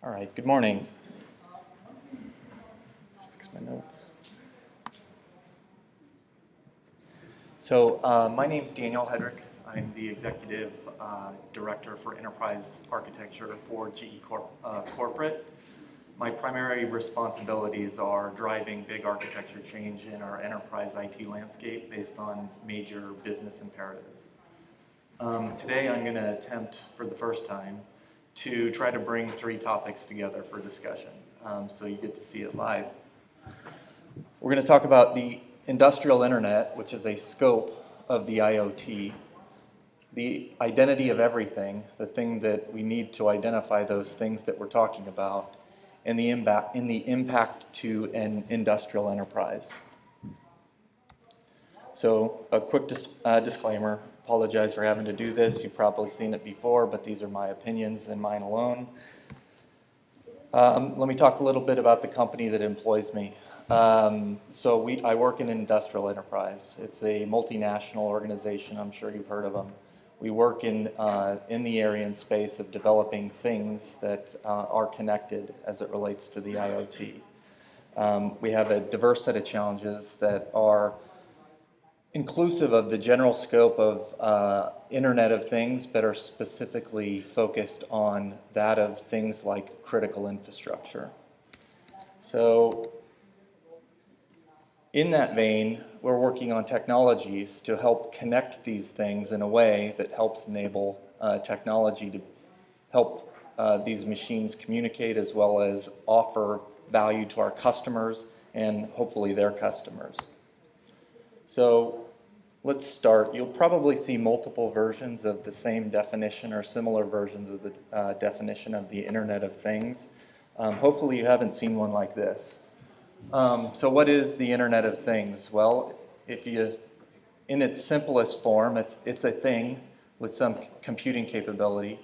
All right, good morning. Let's fix my notes. My name's Daniel Headrick. I'm the Executive Director for Enterprise Architecture for Corporate. My primary responsibilities are driving big architecture change in our enterprise IT landscape based on major business imperatives. Today I'm going to attempt for the first time to try to bring three topics together for discussion, so you get to see it live. We're going to talk about the industrial internet, which is a scope of the IoT, the identity of everything, the thing that we need to identify those things that we're talking about, and the impact to an industrial enterprise. So a quick disclaimer, apologize for having to do this. You've probably seen it before, but these are my opinions and mine alone. Let me talk a little bit about the company that employs me. I work in an industrial enterprise. It's a multinational organization. I'm sure you've heard of them. We work in the area and space of developing things that are connected as it relates to the IoT. We have a diverse set of challenges that are inclusive of the general scope of Internet of Things, but are specifically focused on that of things like critical infrastructure. So in that vein, we're working on technologies to help connect these things in a way that helps enable technology to help these machines communicate as well as offer value to our customers and hopefully their customers. So let's start. You'll probably see multiple versions of the same definition or similar versions of the definition of the Internet of Things. Hopefully you haven't seen one like this. So what is the Internet of Things? Well, in its simplest form, it's a thing with some computing capability,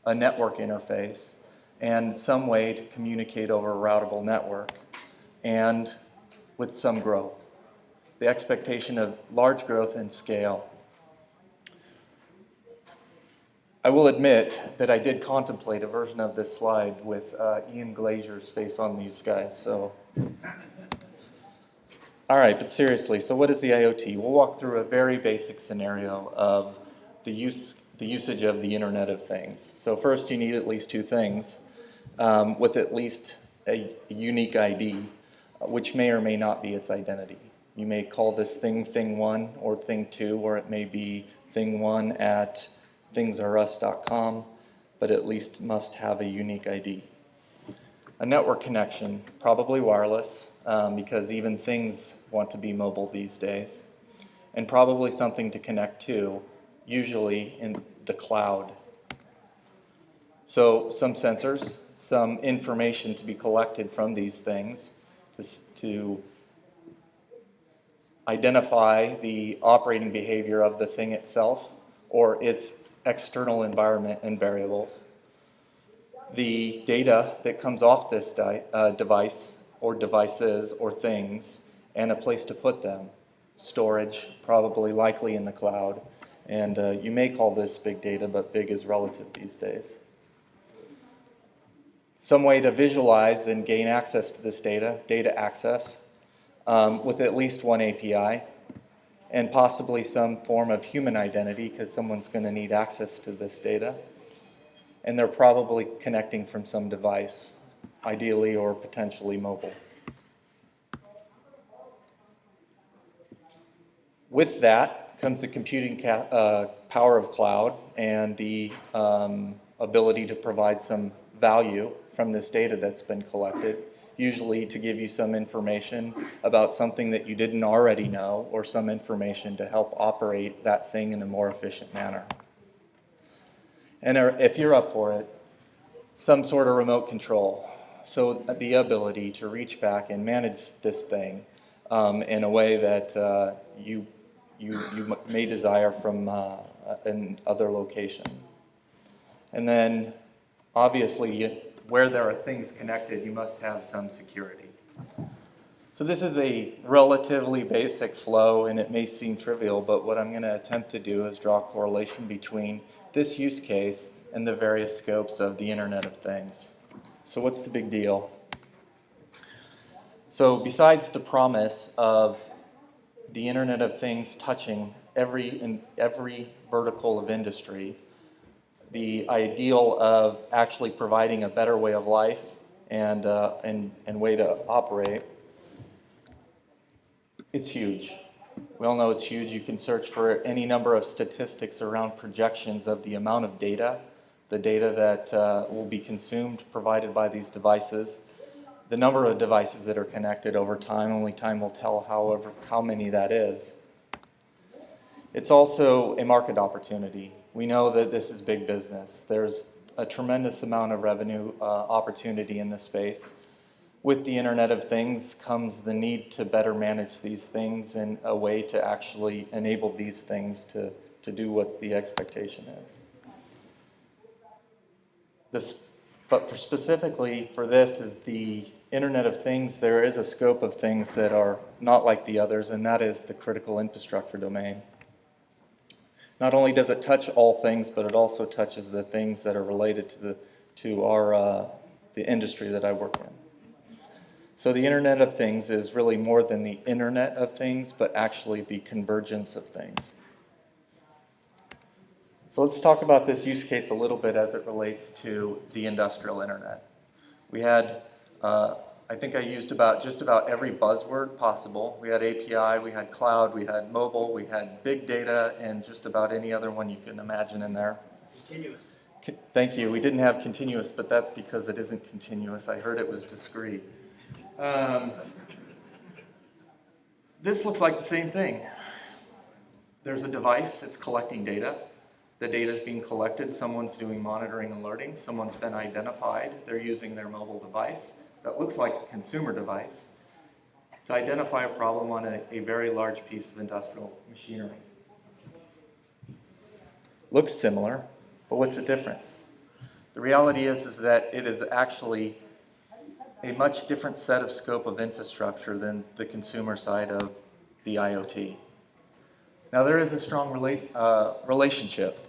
a network interface, and some way to communicate over a routable network, and with some growth. The expectation of large growth and scale. I will admit that I did contemplate a version of this slide with Ian Glazer's face on these guys. So, all right, but seriously, so what is the IoT? We'll walk through a very basic scenario of the usage of the Internet of Things. So first, you need at least two things with at least a unique ID, which may or may not be its identity. You may call this thing thing one or thing two, or it may be thing one at thingsareus.com, but at least must have a unique ID. A network connection, probably wireless, because even things want to be mobile these days, and probably something to connect to, usually in the cloud. So some sensors, some information to be collected from these things to identify the operating behavior of the thing itself or its external environment and variables. The data that comes off this device or devices or things, and a place to put them. Storage, probably likely in the cloud. And you may call this big data, but big is relative these days. Some way to visualize and gain access to this data access, with at least one API, and possibly some form of human identity because someone's going to need access to this data. And they're probably connecting from some device, ideally or potentially mobile. With that comes the computing power of cloud and the ability to provide some value from this data that's been collected, usually to give you some information about something that you didn't already know or some information to help operate that thing in a more efficient manner. And if you're up for it, some sort of remote control. So the ability to reach back and manage this thing in a way that you may desire from another location. And then obviously where there are things connected, you must have some security. So this is a relatively basic flow, and it may seem trivial, but what I'm going to attempt to do is draw a correlation between this use case and the various scopes of the Internet of Things. So what's the big deal? So besides the promise of the Internet of Things touching every vertical of industry, the ideal of actually providing a better way of life and way to operate, it's huge. We all know it's huge. You can search for any number of statistics around projections of the amount of data, the data that will be consumed, provided by these devices, the number of devices that are connected over time. Only time will tell, however, how many that is. It's also a market opportunity. We know that this is big business. There's a tremendous amount of revenue opportunity in this space. With the Internet of Things comes the need to better manage these things and a way to actually enable these things to do what the expectation is. But specifically for this is the Internet of Things. There is a scope of things that are not like the others, and that is the critical infrastructure domain. Not only does it touch all things, but it also touches the things that are related to the industry that I work in. So the Internet of Things is really more than the Internet of Things, but actually the convergence of things. So let's talk about this use case a little bit as it relates to the industrial Internet. We had, I think I used just about every buzzword possible. We had API, we had cloud, we had mobile, we had big data, and just about any other one you can imagine in there. Continuous. Thank you. We didn't have continuous, but that's because it isn't continuous. I heard it was discrete. This looks like the same thing. There's a device, it's collecting data. The data is being collected, someone's doing monitoring and alerting, someone's been identified, they're using their mobile device that looks like a consumer device to identify a problem on a very large piece of industrial machinery. Looks similar, but what's the difference? The reality is that it is actually a much different set of scope of infrastructure than the consumer side of the IoT. Now there is a strong relationship.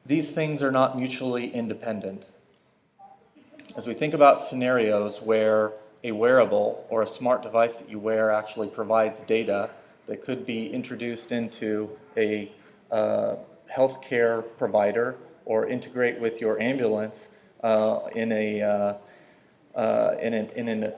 These things are not mutually independent. As we think about scenarios where a wearable or a smart device that you wear actually provides data that could be introduced into a healthcare provider or integrate with your ambulance in an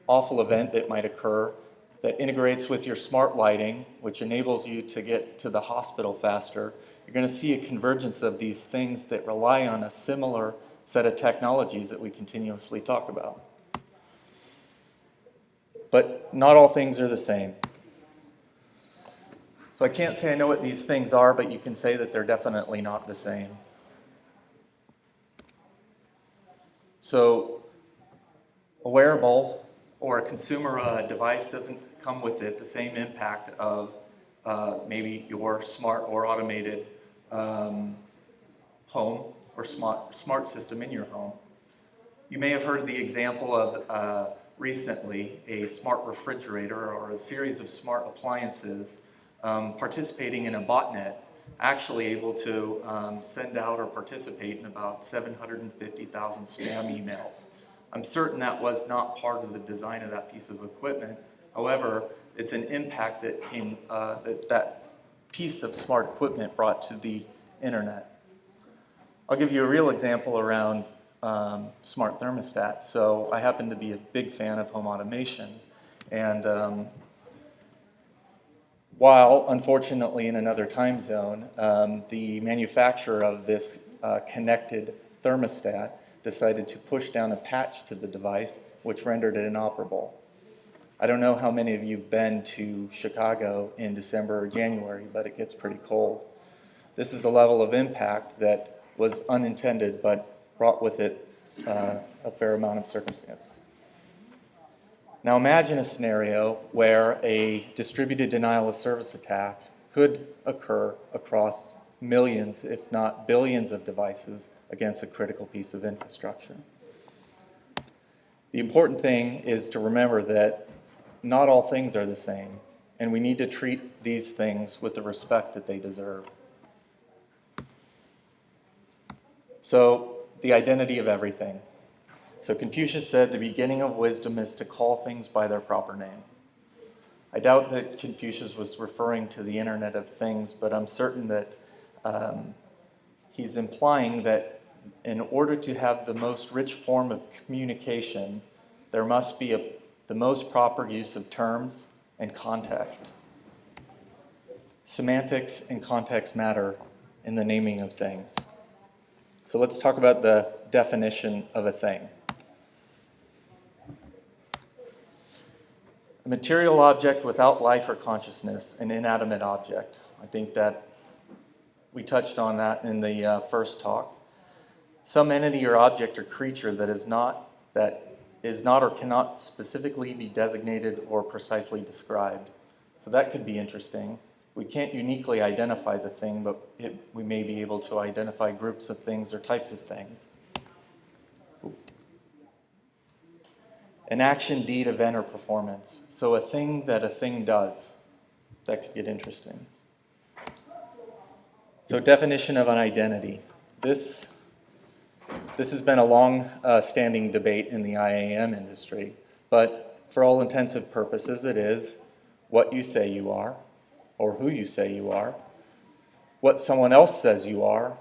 awful event that might occur, that integrates with your smart lighting, which enables you to get to the hospital faster, you're going to see a convergence of these things that rely on a similar set of technologies that we continuously talk about. But not all things are the same. So I can't say I know what these things are, but you can say that they're definitely not the same. So a wearable or a consumer device doesn't come with it the same impact of maybe your smart or automated home or smart system in your home. You may have heard the example of recently a smart refrigerator or a series of smart appliances participating in a botnet, actually able to send out or participate in about 750,000 spam emails. I'm certain that was not part of the design of that piece of equipment. However, it's an impact that came that piece of smart equipment brought to the internet. I'll give you a real example around smart thermostats. So I happen to be a big fan of home automation, and while unfortunately in another time zone, the manufacturer of this connected thermostat decided to push down a patch to the device, which rendered it inoperable. I don't know how many of you have been to Chicago in December or January, but it gets pretty cold. This is a level of impact that was unintended, but brought with it a fair amount of circumstances. Now imagine a scenario where a distributed denial of service attack could occur across millions, if not billions of devices against a critical piece of infrastructure. The important thing is to remember that not all things are the same, and we need to treat these things with the respect that they deserve. So the identity of everything. So Confucius said, the beginning of wisdom is to call things by their proper name. I doubt that Confucius was referring to the Internet of Things, but I'm certain that he's implying that in order to have the most rich form of communication, there must be the most proper use of terms and context. Semantics and context matter in the naming of things. So let's talk about the definition of a thing. A material object without life or consciousness, an inanimate object. I think that we touched on that in the first talk. Some entity or object or creature that is not or cannot specifically be designated or precisely described. So that could be interesting. We can't uniquely identify the thing, but we may be able to identify groups of things or types of things. An action, deed, event, or performance. So a thing that a thing does. That could get interesting. So definition of an identity. This has been a long-standing debate in the IAM industry, but for all intensive purposes, it is what you say you are, or who you say you are, what someone else says you are,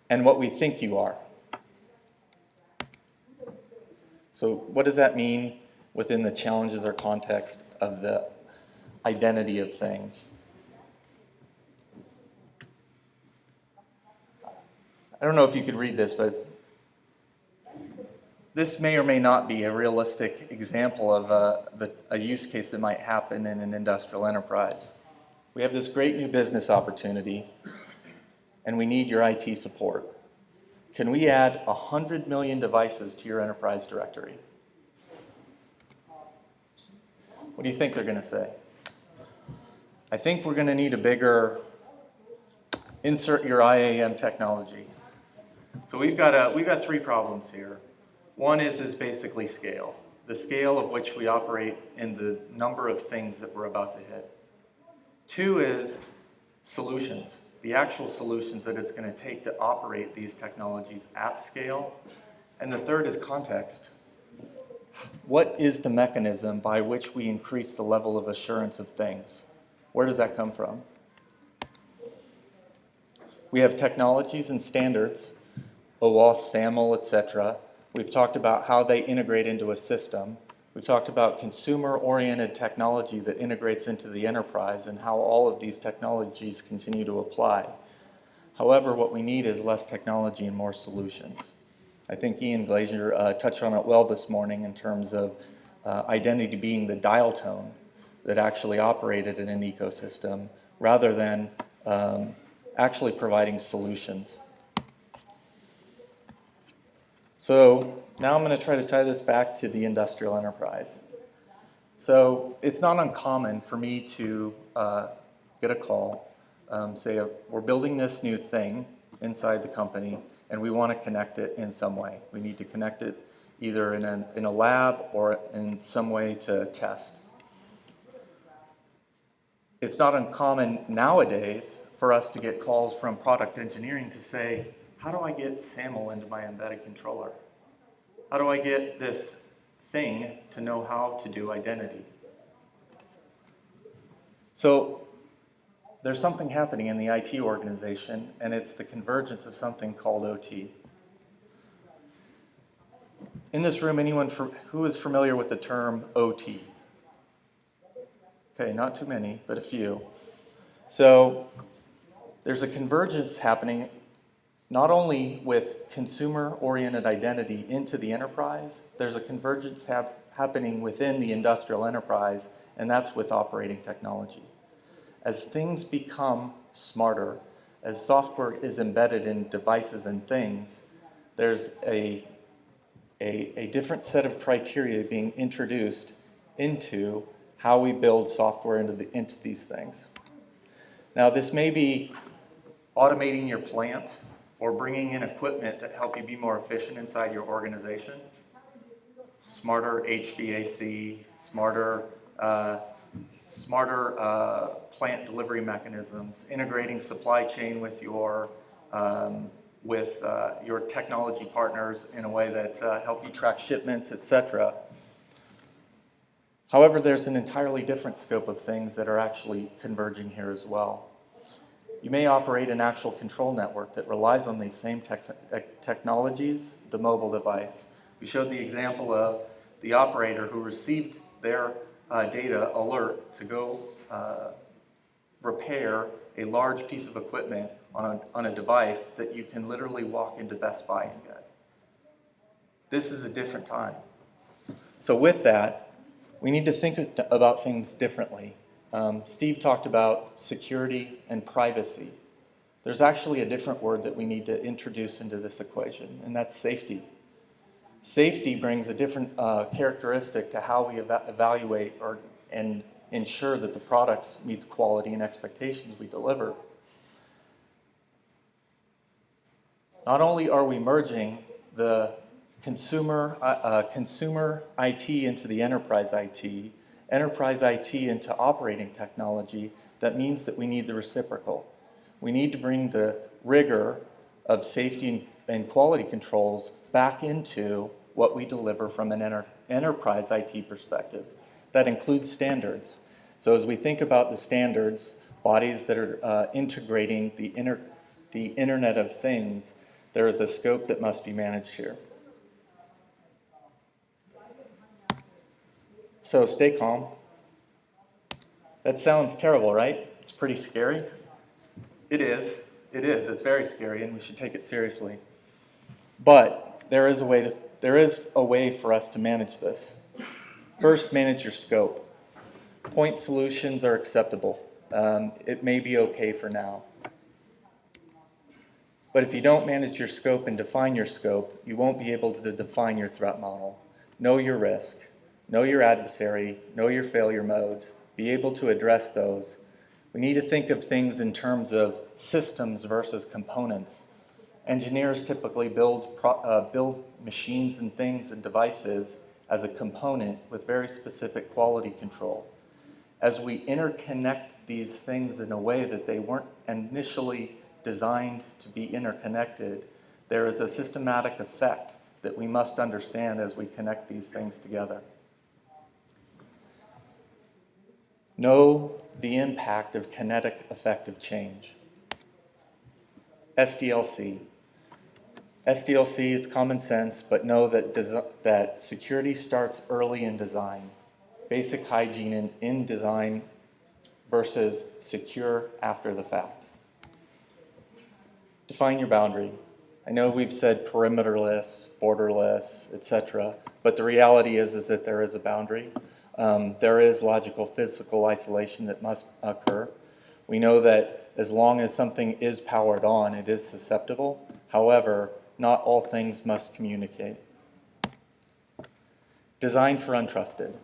and what we think you are. So what does that mean within the challenges or context of the identity of things? I don't know if you could read this, but this may or may not be a realistic example of a use case that might happen in an industrial enterprise. We have this great new business opportunity, and we need your IT support. Can we add 100 million devices to your enterprise directory? What do you think they're going to say? I think we're going to need a bigger insert your IAM technology. So we've got three problems here. One is basically scale. The scale of which we operate in the number of things that we're about to hit. Two is solutions, the actual solutions that it's going to take to operate these technologies at scale. And the third is context. What is the mechanism by which we increase the level of assurance of things? Where does that come from? We have technologies and standards, OAuth, SAML, etc. We've talked about how they integrate into a system. We've talked about consumer-oriented technology that integrates into the enterprise and how all of these technologies continue to apply. However, what we need is less technology and more solutions. I think Ian Glazier touched on it well this morning in terms of identity being the dial tone that actually operated in an ecosystem rather than actually providing solutions. So now I'm going to try to tie this back to the industrial enterprise. So it's not uncommon for me to get a call, say we're building this new thing inside the company and we want to connect it in some way. We need to connect it either in a lab or in some way to test. It's not uncommon nowadays for us to get calls from product engineering to say, how do I get SAML into my embedded controller? How do I get this thing to know how to do identity? So there's something happening in the IT organization, and it's the convergence of something called OT. In this room, anyone who is familiar with the term OT? Okay, not too many, but a few. So there's a convergence happening not only with consumer-oriented identity into the enterprise, there's a convergence happening within the industrial enterprise, and that's with operating technology. As things become smarter, as software is embedded in devices and things, there's a different set of criteria being introduced into how we build software into these things. Now, this may be automating your plant or bringing in equipment that help you be more efficient inside your organization. Smarter HVAC, smarter plant delivery mechanisms, integrating supply chain with your with your technology partners in a way that help you track shipments, etc. However, there's an entirely different scope of things that are actually converging here as well. You may operate an actual control network that relies on these same technologies, the mobile device. We showed the example of the operator who received their data alert to go repair a large piece of equipment on a device that you can literally walk into Best Buy and get. This is a different time. So with that, we need to think about things differently. Steve talked about security and privacy. There's actually a different word that we need to introduce into this equation, and that's safety. Safety brings a different characteristic to how we evaluate and ensure that the products meet the quality and expectations we deliver. Not only are we merging the consumer IT into the enterprise IT into operating technology, that means that we need the reciprocal. We need to bring the rigor of safety and quality controls back into what we deliver from an enterprise IT perspective. That includes standards. So as we think about the standards, bodies that are integrating the Internet of Things, there is a scope that must be managed here. So stay calm. That sounds terrible, right? It's pretty scary. It is. It is. It's very scary, and we should take it seriously. But there is a way for us to manage this. First, manage your scope. Point solutions are acceptable. It may be okay for now. But if you don't manage your scope and define your scope, you won't be able to define your threat model. Know your risk. Know your adversary. Know your failure modes. Be able to address those. We need to think of things in terms of systems versus components. Engineers typically build machines and things and devices as a component with very specific quality control. As we interconnect these things in a way that they weren't initially designed to be interconnected, there is a systematic effect that we must understand as we connect these things together. Know the impact of kinetic effective change. SDLC. SDLC is common sense, but know that security starts early in design. Basic hygiene in design versus secure after the fact. Define your boundary. I know we've said perimeterless, borderless, etc., but the reality is that there is a boundary. There is logical physical isolation that must occur. We know that as long as something is powered on, it is susceptible. However, not all things must communicate. Design for untrusted.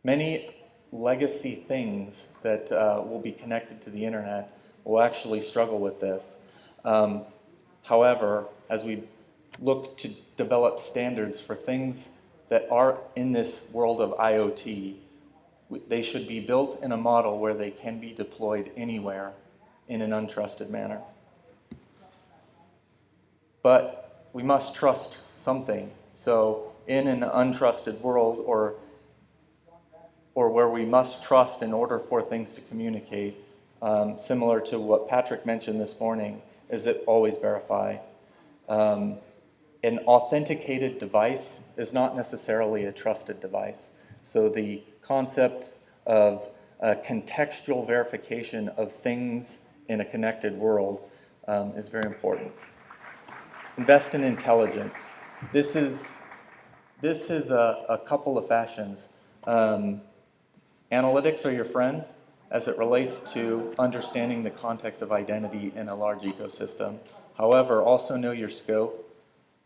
Many legacy things that will be connected to the internet will actually struggle with this. However, as we look to develop standards for things that are in this world of IoT, they should be built in a model where they can be deployed anywhere in an untrusted manner. But we must trust something. So in an untrusted world, or where we must trust in order for things to communicate, similar to what Patrick mentioned this morning, is that always verify. An authenticated device is not necessarily a trusted device. So the concept of contextual verification of things in a connected world is very important. Invest in intelligence. This is a couple of fashions. Analytics are your friend as it relates to understanding the context of identity in a large ecosystem. However, also know your scope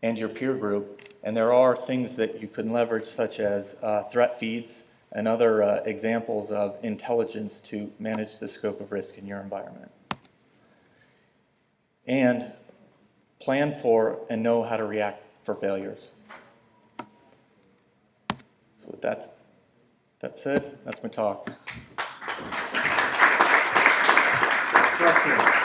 and your peer group, and there are things that you can leverage, such as threat feeds and other examples of intelligence to manage the scope of risk in your environment. And plan for and know how to react for failures. So that's it. That's my talk. Questions?